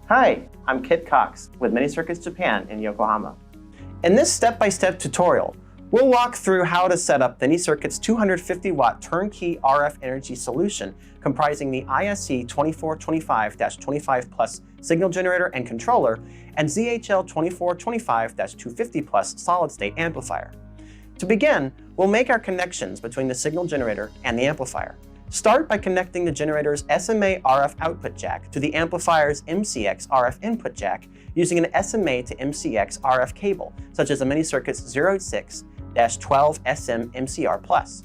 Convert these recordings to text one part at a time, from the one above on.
Hi, I'm Kit Cox with Mini-Circuits Japan in Yokohama. In this step-by-step tutorial, we'll walk through how to set up Mini-Circuits 250-watt turnkey RF energy solution comprising the ISE 2425-25 Plus signal generator and controller and ZHL 2425-250 Plus solid-state amplifier. To begin, we'll make our connections between the signal generator and the amplifier. Start by connecting the generator's SMA RF output jack to the amplifier's MCX RF input jack using an SMA to MCX RF cable, such as a Mini-Circuits 06-12SM MCR+.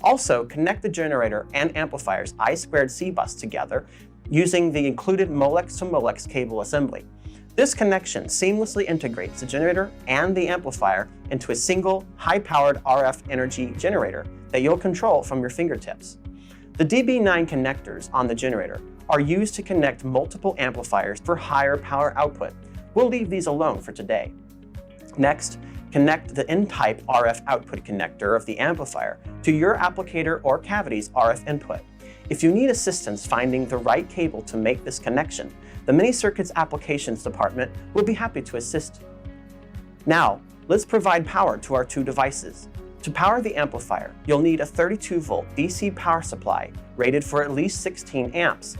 Also, connect the generator and amplifier's I2C bus together using the included Molex to Molex cable assembly. This connection seamlessly integrates the generator and the amplifier into a single, high-powered RF energy generator that you'll control from your fingertips. The DB9 connectors on the generator are used to connect multiple amplifiers for higher power output. We'll leave these alone for today. Next, connect the N-type RF output connector of the amplifier to your applicator or cavity's RF input. If you need assistance finding the right cable to make this connection, the Mini-Circuits Applications Department will be happy to assist. Now, let's provide power to our two devices. To power the amplifier, you'll need a 32-volt DC power supply rated for at least 16 amps,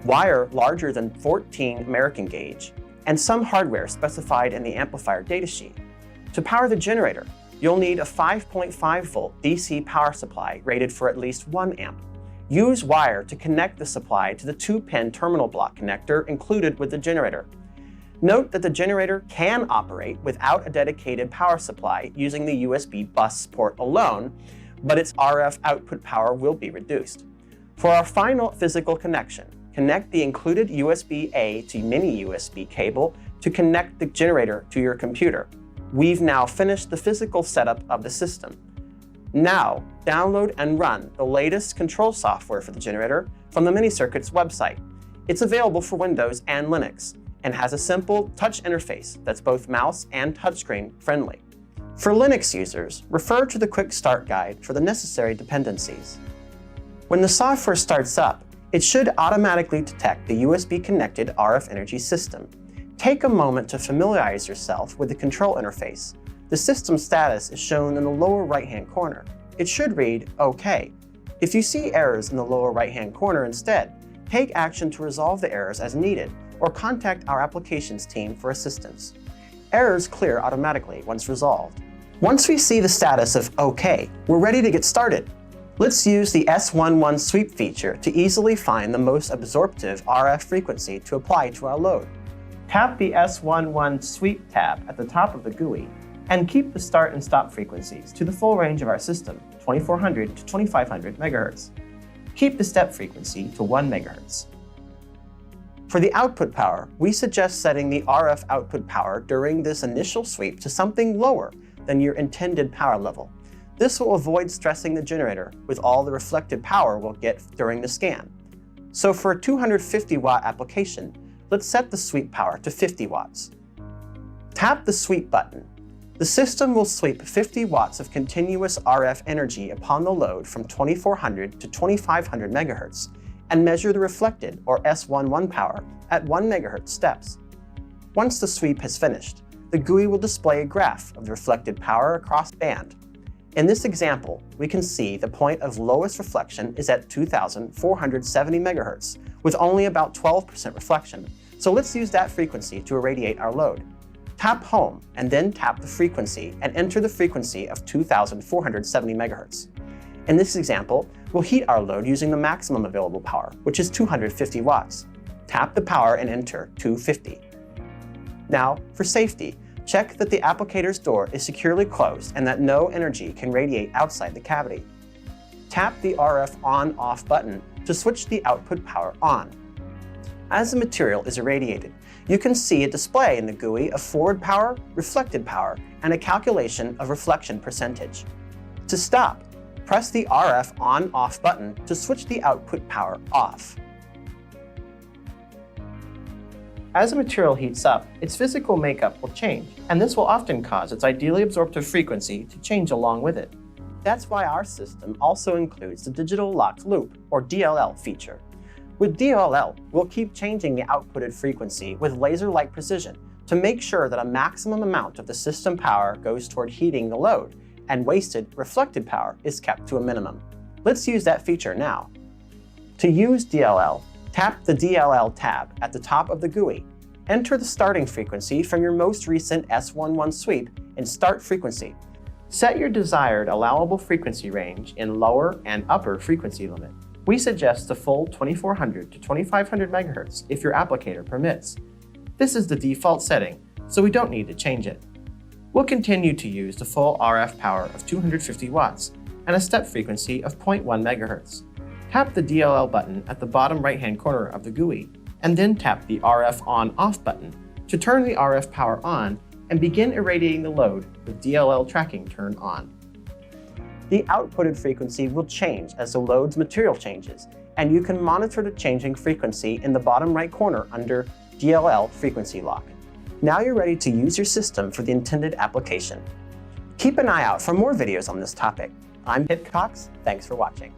wire larger than 14 American gauge, and some hardware specified in the amplifier datasheet. To power the generator, you'll need a 5.5-volt DC power supply rated for at least 1 amp. Use wire to connect the supply to the 2-pin terminal block connector included with the generator. Note that the generator can operate without a dedicated power supply using the USB bus port alone, but its RF output power will be reduced. For our final physical connection, connect the included USB-A to mini USB cable to connect the generator to your computer. We've now finished the physical setup of the system. Now, download and run the latest control software for the generator from the Mini-Circuits website. It's available for Windows and Linux, and has a simple touch interface that's both mouse and touchscreen friendly. For Linux users, refer to the Quick Start Guide for the necessary dependencies. When the software starts up, it should automatically detect the USB-connected RF energy system. Take a moment to familiarize yourself with the control interface. The system status is shown in the lower right-hand corner. It should read OK. If you see errors in the lower right-hand corner instead, take action to resolve the errors as needed, or contact our applications team for assistance. Errors clear automatically once resolved. Once we see the status of OK, we're ready to get started. Let's use the S11 sweep feature to easily find the most absorptive RF frequency to apply to our load. Tap the S11 sweep tab at the top of the GUI and keep the start and stop frequencies to the full range of our system, 2400 to 2500 MHz. Keep the step frequency to 1 MHz. For the output power, we suggest setting the RF output power during this initial sweep to something lower than your intended power level. This will avoid stressing the generator with all the reflected power we'll get during the scan. So for a 250-watt application, let's set the sweep power to 50 watts. Tap the sweep button. The system will sweep 50 watts of continuous RF energy upon the load from 2400 to 2500 MHz. And measure the reflected, or S11 power, at 1 MHz steps. Once the sweep has finished, the GUI will display a graph of the reflected power across band. In this example, we can see the point of lowest reflection is at 2470 MHz, with only about 12% reflection, so let's use that frequency to irradiate our load. Tap Home, and then tap the frequency and enter the frequency of 2470 MHz. In this example, we'll heat our load using the maximum available power, which is 250 watts. Tap the power and enter 250. Now, for safety, check that the applicator's door is securely closed and that no energy can radiate outside the cavity. Tap the RF on-off button to switch the output power on. As the material is irradiated, you can see a display in the GUI of forward power, reflected power, and a calculation of reflection percentage. To stop, press the RF on-off button to switch the output power off. As the material heats up, its physical makeup will change, and this will often cause its ideally absorptive frequency to change along with it. That's why our system also includes the digital locked loop, or DLL feature. With DLL, we'll keep changing the outputted frequency with laser-like precision to make sure that a maximum amount of the system power goes toward heating the load, and wasted, reflected power is kept to a minimum. Let's use that feature now. To use DLL, tap the DLL tab at the top of the GUI. Enter the starting frequency from your most recent S11 sweep and start frequency. Set your desired allowable frequency range in lower and upper frequency limit. We suggest the full 2400 to 2500 MHz if your applicator permits. This is the default setting, so we don't need to change it. We'll continue to use the full RF power of 250 watts and a step frequency of 0.1 MHz. Tap the DLL button at the bottom right-hand corner of the GUI, and then tap the RF on-off button to turn the RF power on and begin irradiating the load with DLL tracking turned on. The outputted frequency will change as the load's material changes, and you can monitor the changing frequency in the bottom right corner under DLL frequency lock. Now you're ready to use your system for the intended application. Keep an eye out for more videos on this topic. I'm Hit Cox. Thanks for watching.